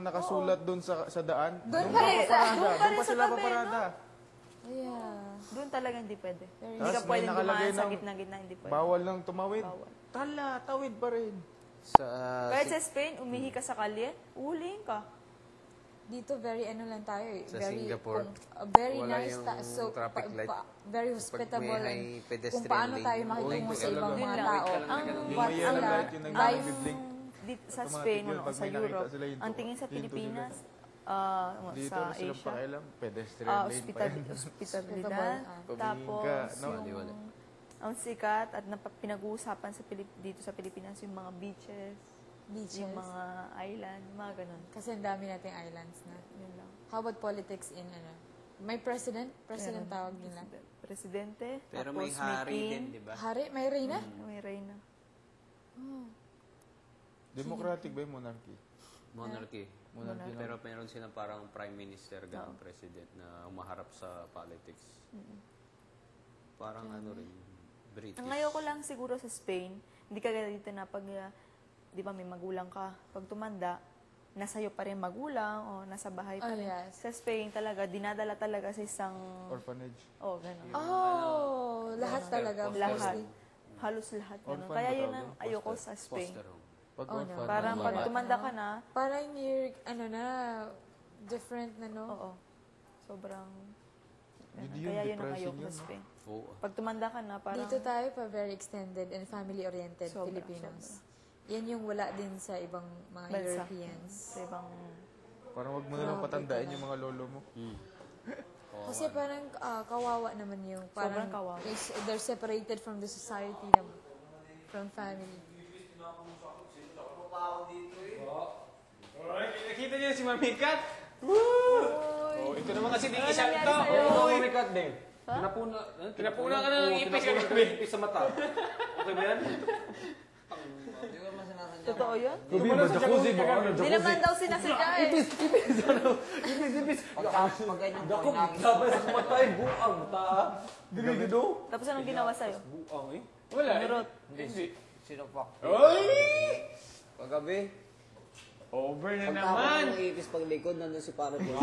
nakasulat doon sa daan. Doon pa rin. Doon pa sa sila tabi, paparada. Yeah. Doon talaga hindi pwede. Hindi Tapos ka may pwedeng nakalagay dumaan sa ng gitna-gitna, hindi pwede. Bawal lang tumawid. Bawal. Tawid pa rin. Kahit sa Spain, umihi ka sa kalye, uhulihin ka. Dito very lang tayo eh. Sa very, Singapore, very wala nice. yung So, traffic light. very hospitable. Pag may and pedestrian kung paano lane, tayo makitungo sa ibang Yun mga lang. tao. Yung But may yellow sila, light, yung life, nag-blink. Sa Automatic Spain, yun, pag sa may nakita Europe, sila, hinto. ang tingin sa Hinto Pilipinas, Dito, sa na silang Asia, pakialam. Pedestrian lane pa yan. hospitalidad, Tumingin tapos ka, no? yung ang sikat at pinag-uusapan dito sa Pilipinas yung mga beaches, yung mga island, mga ganun. Kasi ang dami nating islands na. Yun lang. How about politics in May president? President tawag nila. Presidente, Pero tapos may hari king, din, di ba? Hari? May reyna? may reyna. Democratic ba yung monarchy? Monarchy. Monarchy na. Pero meron silang parang prime minister, ganun president na umaharap sa politics. Parang ano rin, British. Ang ngayon ko lang siguro sa Spain, hindi ka dito na pag, di ba may magulang ka, pag tumanda, nasa'yo pa rin magulang o nasa bahay pa rin. Yes. Sa Spain talaga, dinadala talaga sa isang, Orphanage. gano'n. Oh, lahat talaga. Lahat. Mostly. Halos lahat. Ganun. Orphan Kaya ba yun tawag ang yun? ayoko sa Spain. Foster home. Pag Oh, no. orphan. Parang pag tumanda ka na, Parang you're, different na, no? oo. Sobrang, Hindi ganun. yun, Kaya yun ang depressing ayoko yun, sa no? Spain. Oo. Pag tumanda ka na, parang, Dito tayo pa very extended and family-oriented Sobra, Filipinos. Yan yung wala din sa ibang mga Bansa. Europeans. sa ibang, Parang wag mo na lang patandaan yung mga lolo mo. Kasi parang kawawa naman yung parang Sobrang kawawa. they're separated from the society naman. From family. Nakita niyo si Mami Kat? Oh, ito naman kasi di isa ito. Oo, Mami Kat din. Pinapuna ka na ng ipis kagabi. Ipis sa mata. Okay ba yan? totoo yun? Gabi ba jacuzzi ba? Hindi naman daw sinasadya eh. Ipis. Dako, sabay sa kumatay. Buang, ta. Dili do. Tapos anong ginawa sa'yo? Buang eh. Wala. Nurot. Hindi. Sinapak. Oy! Paggabi. Over na Pagtapos naman. ng ipis paglikod, nandun si Paro Jose.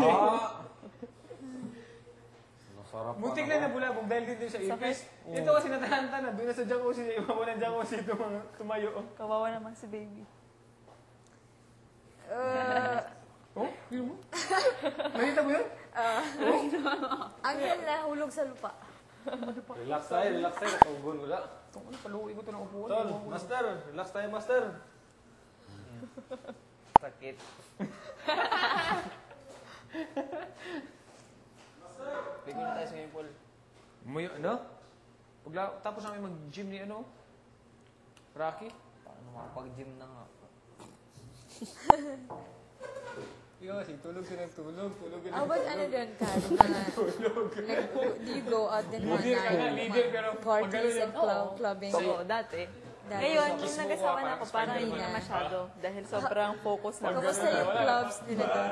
Nasarap pa Butik na nabulabog dahil dito sa ipis. Ito kasi natahanta na. Doon na sa jacuzzi. Ibabaw ng jacuzzi tumayo. Kawawa naman si baby. Oh? Yun mo? Nakita mo yun? Ang nahulog sa lupa. Relax tayo. Natugon wala. Itong ano, paluwi ko ito ng upuan. Tol, master. Relax tayo, master. Sakit. Bigyan na tayo sa swimming pool. Ano? Tapos namin mag-gym ni Rocky? Paano makapag-gym na nga? Kasi tulog siya ng tulog. Tulog How about doon ka? Do you go out din mga Leader ka nga, leader, pero parties pag and clubbing? Oo, dati. Dati. Ngayon, yung nag-asawa na ako, parang Hindi hindi na na. masyado. Dahil sobrang focus na. Kamusta yung clubs nila doon?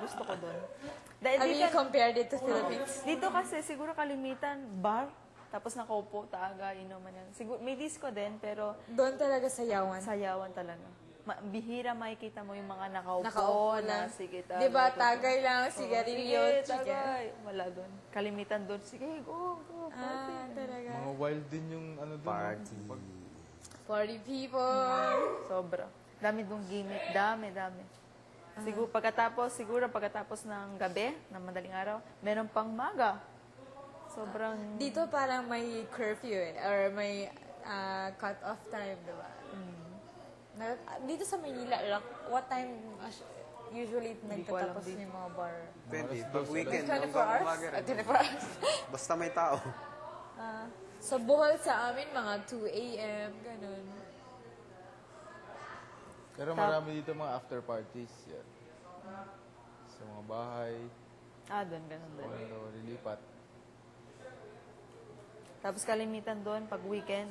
Gusto ko doon. Dahil Have you compared it to Philippines? dito kasi siguro kalimitan, bar, tapos nakaupo, taaga, inuman yan. Siguro, may disco din, pero Doon talaga sayawan. sayawan talaga. Bihira makikita mo yung mga nakaupo, Nakaupo na lang. sige, Di ba, tagay lang, sigarilyo, sige, chicken. tagay. Wala doon. Kalimitan doon, sige, go, Ah, talaga. Mga wild din yung ano doon. Party. Party people. Sobra. Dami doon gimmick, dami. Siguro pagkatapos ng gabi, ng madaling araw, meron pang maga. Sobrang, Dito parang may curfew or may cut-off time, di ba? Dito sa Manila, what time usually ko alam nagtatapos din. yung mga bar? Pwede. Pag weekend, 24 hanggang hours? umaga rin. 24 hours. Basta may tao. Sa Bohol sa amin, mga 2 a.m., ganun. Pero marami dito mga after parties. Yan. Sa mga bahay. doon, ganun doon. Ano, lilipat. Tapos kalimitan doon, pag weekend,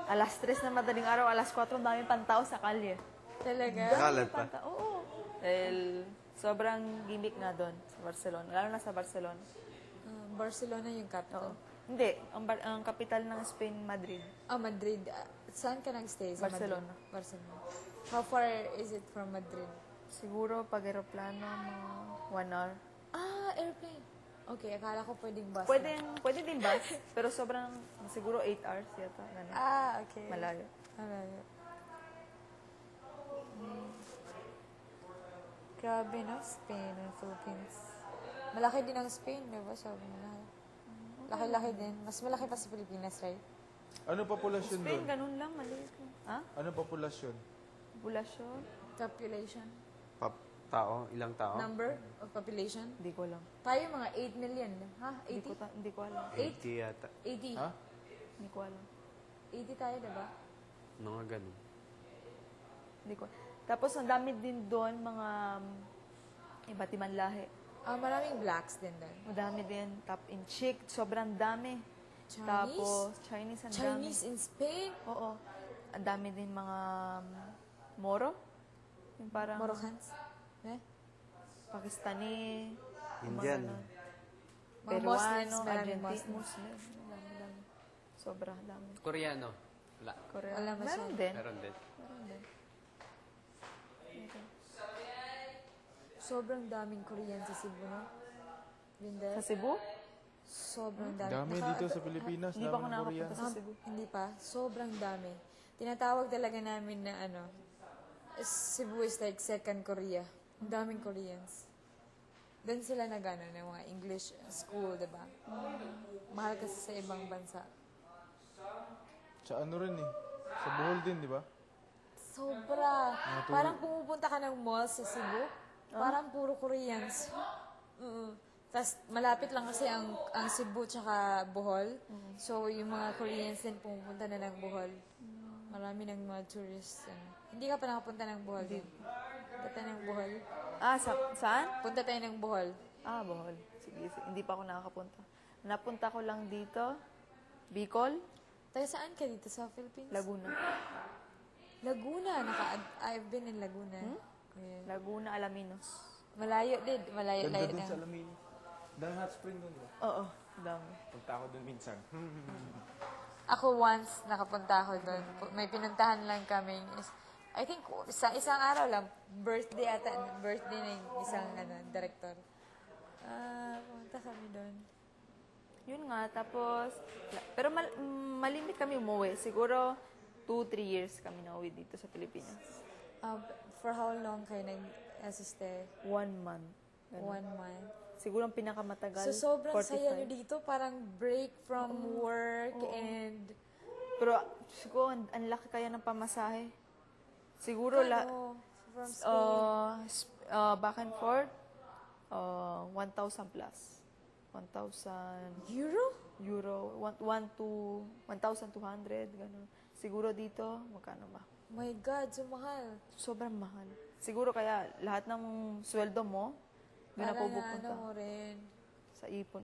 alas 3 na madaling araw, alas 4, dami pantao sa kalye. Talaga? Kalat pa. Oo. Dahil sobrang gimmick nga doon sa Barcelona. Lalo na sa Barcelona. Barcelona yung capital. Hindi, ang capital ng Spain, Madrid. Madrid. Saan ka nag-stay? Sa Barcelona. Madrid? Barcelona. How far is it from Madrid? Siguro pag aeroplano, mga 1 hour. Ah, airplane. Okay, akala ko pwedeng bus. Pwede din bus, pero sobrang, siguro 8 hours yata. Ganun. Ah, okay. Malayo. Malayo. Grabe, no? Spain and Philippines. Malaki din ang Spain, di ba? Sabi mo na. Laki-laki din. Mas malaki pa sa Pilipinas, right? Ano populasyon Spain, doon? ganun lang, maliit lang. Ha? Ano populasyon? Populasyon? Population. Ilang tao? Number of population. Hindi ko alam. Tayo mga 8 million. Ha? Hindi ko alam. 80 yata. 80. Ha? Hindi ko alam. 80 tayo, di ba? Mga ganun. Hindi ko. Tapos ang dami din doon mga iba't ibang lahi. Maraming blacks din doon. Madami din. Top in chick, sobrang dami. Chinese? Tapos Chinese ang Chinese dami. in Spain? Oo. Ang dami din mga Moro. Yung parang Moroccans? Eh? Pakistani. Indian. Mga, Mga Muslims, Peruano, maraming Argentine, Muslims. Muslim. Dami. Sobrang dami. Koreano. Wala. Korea. Wala masyado. Meron din. Meron din. Meron din. Sobrang daming Korean sa Cebu, no? Linda? Sa Cebu? Sobrang dami. Dami dito sa Pilipinas. Hindi pa ako dami ng nakakapunta Korean. sa Cebu. Hindi pa. Sobrang dami. Tinatawag talaga namin na Cebu is like second Korea. Ang daming Koreans. Doon sila nag ng mga English school, diba? Mahal kasi sa ibang bansa. Sa ano rin eh. Sa Bohol din, di ba? Sobra. Parang pumupunta ka ng mall sa Cebu, parang puro Koreans. Tapos malapit lang kasi ang Cebu tsaka Bohol. So yung mga Koreans din pumupunta na ng Bohol. Marami ng mga tourists. Hindi ka pa nakapunta ng Bohol din. Punta tayo ng Bohol. Saan? Punta tayo ng Bohol. Bohol. Sige. Hindi pa ako nakakapunta. Napunta ko lang dito. Bicol, Tayo saan ka dito sa Philippines? Laguna. Laguna. I've been in Laguna. Yeah. Laguna, Alaminos. Malayo din. Malayo Ganda dun din. sa Alamino. Dahil hot spring dun, di ba? Oo, dami. Punta ako dun minsan. Ako once nakapunta ako doon. May pinuntahan lang kami. I think isang araw lang. Birthday ng isang director. Pumunta kami doon. Yun nga, tapos, pero malimit kami umuwi. Siguro, 2-3 years kami nauwi dito sa Pilipinas. For how long kayo nag-assiste? 1 month. Ganun. 1 month. Siguro ang pinakamatagal, So, sobrang 45. saya nyo dito. Parang break from work and... Pero, siguro, ang laki kaya ng pamasahe. Siguro, from Spain. back and forth, 1,000 plus. 1,000 Euro? 1,200, gano'n. Siguro dito, magkano ba? My God, so mahal. Sobrang mahal. Siguro kaya lahat ng sweldo mo, doon na Parang pupunta mo rin. sa ipon.